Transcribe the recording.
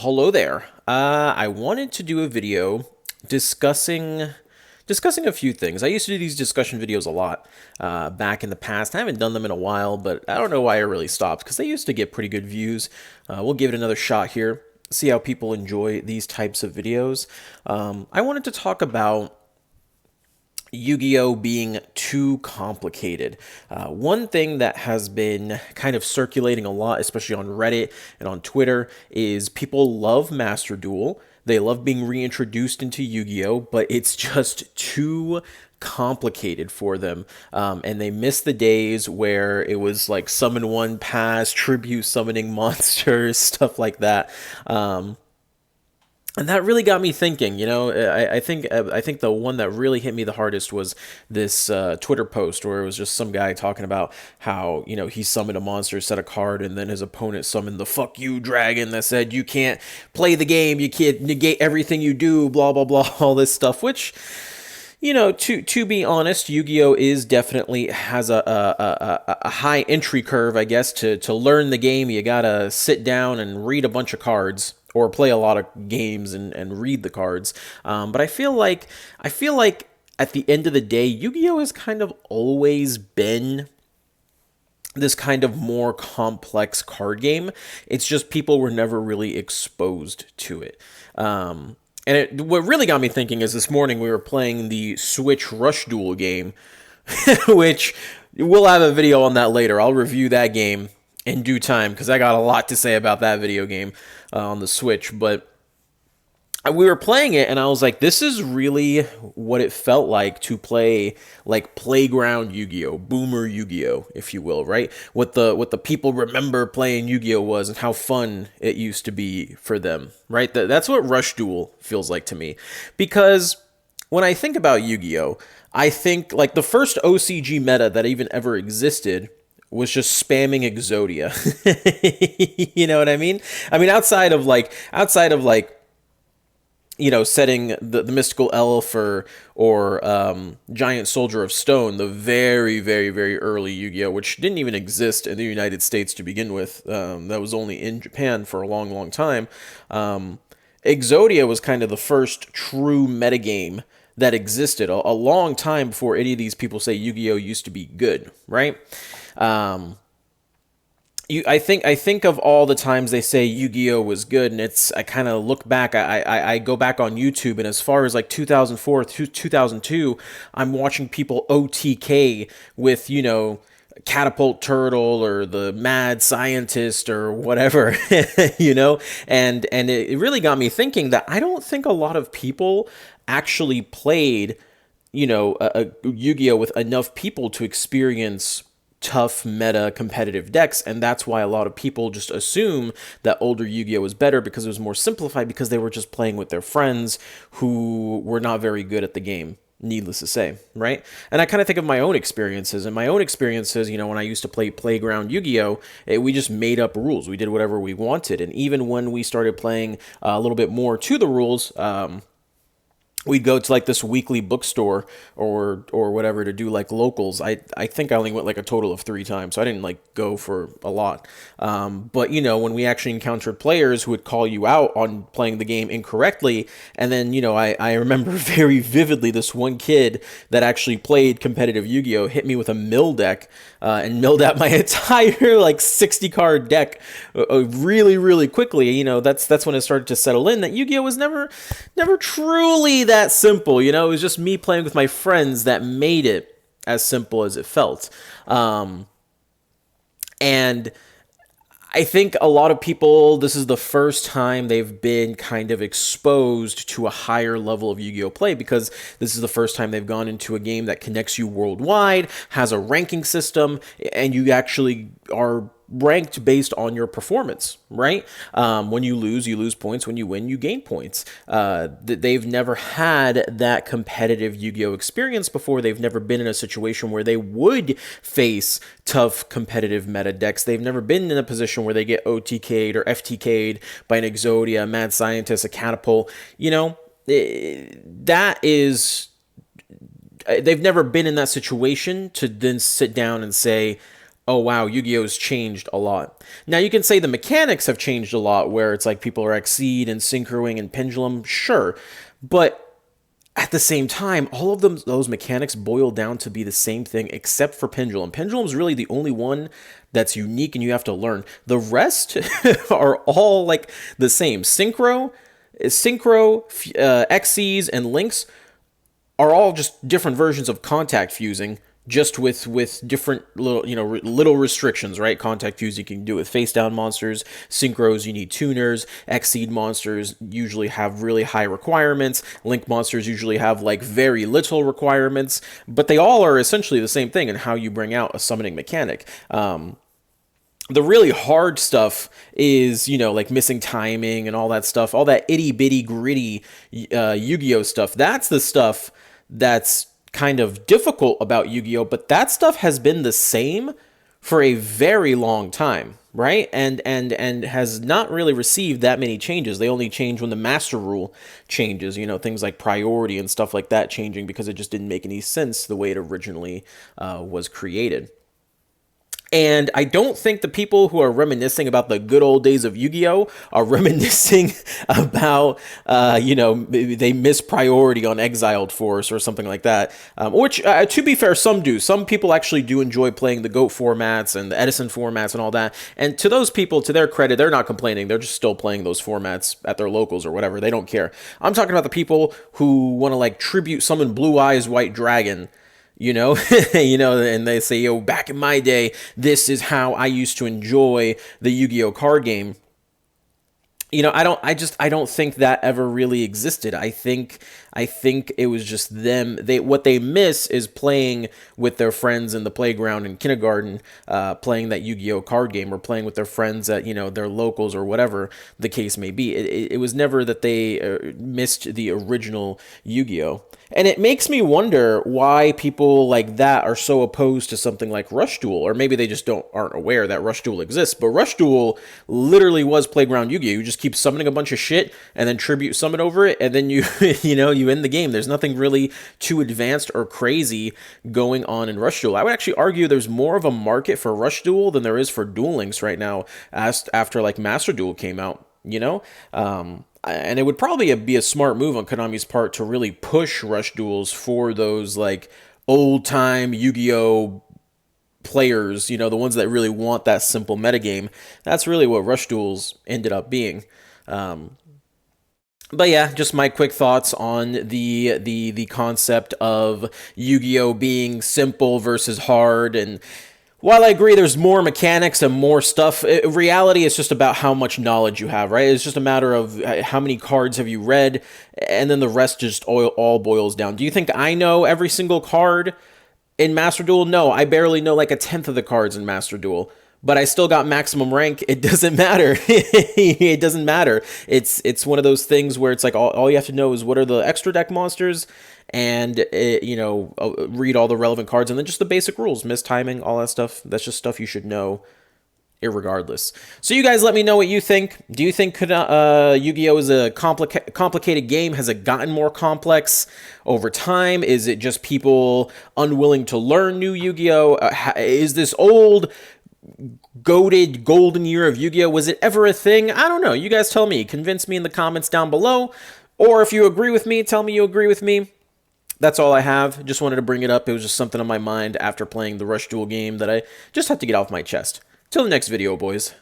Hello there. I wanted to do a video discussing discussing a few things. I used to do these discussion videos a lot back in the past. I haven't done them in a while, but I don't know why I really stopped because they used to get pretty good views. We'll give it another shot here, see how people enjoy these types of videos. I wanted to talk about Yu-Gi-Oh being too complicated. One thing that has been kind of circulating a lot, especially on Reddit and on Twitter, is people love Master Duel. They love being reintroduced into Yu-Gi-Oh, but it's just too complicated for them. And they miss the days where it was like summon one pass, tribute summoning monsters, stuff like that. And that really got me thinking. I think the one that really hit me the hardest was this Twitter post where it was just some guy talking about how he summoned a monster, set a card, and then his opponent summoned the "fuck you" dragon that said you can't play the game, you can't negate everything you do, blah blah blah, all this stuff. Which, to be honest, Yu-Gi-Oh is definitely has a high entry curve, I guess. To learn the game, you gotta sit down and read a bunch of cards, or play a lot of games and read the cards. But I feel like at the end of the day, Yu-Gi-Oh has kind of always been this kind of more complex card game. It's just people were never really exposed to it. What really got me thinking is this morning we were playing the Switch Rush Duel game, which we'll have a video on that later. I'll review that game in due time because I got a lot to say about that video game on the Switch. But we were playing it and I was like, this is really what it felt like to play like playground Yu-Gi-Oh, boomer Yu-Gi-Oh, if you will, right? What the people remember playing Yu-Gi-Oh was and how fun it used to be for them, right? That's what Rush Duel feels like to me. Because when I think about Yu-Gi-Oh, I think like the first OCG meta that even ever existed was just spamming Exodia. You know what I mean? I mean, outside of like setting the mystical elf or giant soldier of stone, the very very very early Yu-Gi-Oh, which didn't even exist in the United States to begin with. That was only in Japan for a long time. Exodia was kind of the first true metagame that existed a long time before any of these people say Yu-Gi-Oh used to be good, right? I think of all the times they say Yu-Gi-Oh was good, and I kind of look back. I go back on YouTube, and as far as like 2004 to 2002, I'm watching people OTK with Catapult Turtle or the Mad Scientist or whatever, and it really got me thinking that I don't think a lot of people actually played a Yu-Gi-Oh with enough people to experience tough meta competitive decks, and that's why a lot of people just assume that older Yu-Gi-Oh was better because it was more simplified, because they were just playing with their friends who were not very good at the game, needless to say, right? And I kind of think of my own experiences, when I used to play playground Yu-Gi-Oh, we just made up rules. We did whatever we wanted, and even when we started playing a little bit more to the rules, we'd go to like this weekly bookstore or whatever to do like locals. I think I only went like a total of 3 times, so I didn't like go for a lot. But when we actually encountered players who would call you out on playing the game incorrectly, and then I remember very vividly this one kid that actually played competitive Yu-Gi-Oh hit me with a mill deck and milled out my entire like 60 card deck really really quickly. That's when it started to settle in that Yu-Gi-Oh was never truly that simple. It was just me playing with my friends that made it as simple as it felt. And I think a lot of people, this is the first time they've been kind of exposed to a higher level of Yu-Gi-Oh play, because this is the first time they've gone into a game that connects you worldwide, has a ranking system, and you actually are ranked based on your performance, right? When you lose points. When you win, you gain points. They've never had that competitive Yu-Gi-Oh experience before. They've never been in a situation where they would face tough competitive meta decks. They've never been in a position where they get OTK'd or FTK'd by an Exodia, a Mad Scientist, a Catapult. That is... They've never been in that situation to then sit down and say, oh wow, Yu-Gi-Oh's changed a lot. Now you can say the mechanics have changed a lot, where it's like people are Exceed and Synchroing and Pendulum, sure, but at the same time, all of those mechanics boil down to be the same thing except for Pendulum. Pendulum's really the only one that's unique and you have to learn. The rest are all like the same. Xyz, and Links are all just different versions of contact fusing, just with different little little restrictions, right? Contact fuse you can do with face down monsters. Synchros you need tuners. Exceed monsters usually have really high requirements. Link monsters usually have like very little requirements, but they all are essentially the same thing in how you bring out a summoning mechanic. The really hard stuff is, like missing timing and all that stuff, all that itty bitty gritty Yu-Gi-Oh stuff. That's the stuff that's kind of difficult about Yu-Gi-Oh, but that stuff has been the same for a very long time, right? And has not really received that many changes. They only change when the master rule changes, things like priority and stuff like that changing because it just didn't make any sense the way it originally was created. And I don't think the people who are reminiscing about the good old days of Yu-Gi-Oh are reminiscing about, they miss priority on Exiled Force or something like that. Which, to be fair, some do. Some people actually do enjoy playing the GOAT formats and the Edison formats and all that. And to those people, to their credit, they're not complaining. They're just still playing those formats at their locals or whatever. They don't care. I'm talking about the people who want to like tribute summon Blue Eyes White Dragon, and they say, yo, back in my day, this is how I used to enjoy the Yu-Gi-Oh card game. I don't think that ever really existed. I think it was just them. What they miss is playing with their friends in the playground in kindergarten, playing that Yu-Gi-Oh card game, or playing with their friends at their locals or whatever the case may be. It was never that they missed the original Yu-Gi-Oh. And it makes me wonder why people like that are so opposed to something like Rush Duel, or maybe they just aren't aware that Rush Duel exists. But Rush Duel literally was playground Yu-Gi-Oh. You just keep summoning a bunch of shit and then tribute summon over it, and then you you end the game. There's nothing really too advanced or crazy going on in Rush Duel. I would actually argue there's more of a market for Rush Duel than there is for Duel Links right now, after like Master Duel came out. And it would probably be a smart move on Konami's part to really push Rush Duels for those like old-time Yu-Gi-Oh players, the ones that really want that simple metagame. That's really what Rush Duels ended up being. But yeah, just my quick thoughts on the concept of Yu-Gi-Oh being simple versus hard. And while I agree there's more mechanics and more stuff, in reality it's just about how much knowledge you have, right? It's just a matter of how many cards have you read, and then the rest just all boils down. Do you think I know every single card in Master Duel? No, I barely know like a tenth of the cards in Master Duel. But I still got maximum rank. It doesn't matter. It doesn't matter. It's one of those things where it's like all you have to know is what are the extra deck monsters, and read all the relevant cards, and then just the basic rules, mistiming, all that stuff. That's just stuff you should know irregardless. So you guys let me know what you think. Do you think Yu-Gi-Oh is a complicated game? Has it gotten more complex over time? Is it just people unwilling to learn new Yu-Gi-Oh? Is this old goated golden year of Yu-Gi-Oh, was it ever a thing? I don't know. You guys tell me. Convince me in the comments down below. Or if you agree with me, tell me you agree with me. That's all I have. Just wanted to bring it up. It was just something on my mind after playing the Rush Duel game that I just had to get off my chest. Till the next video, boys.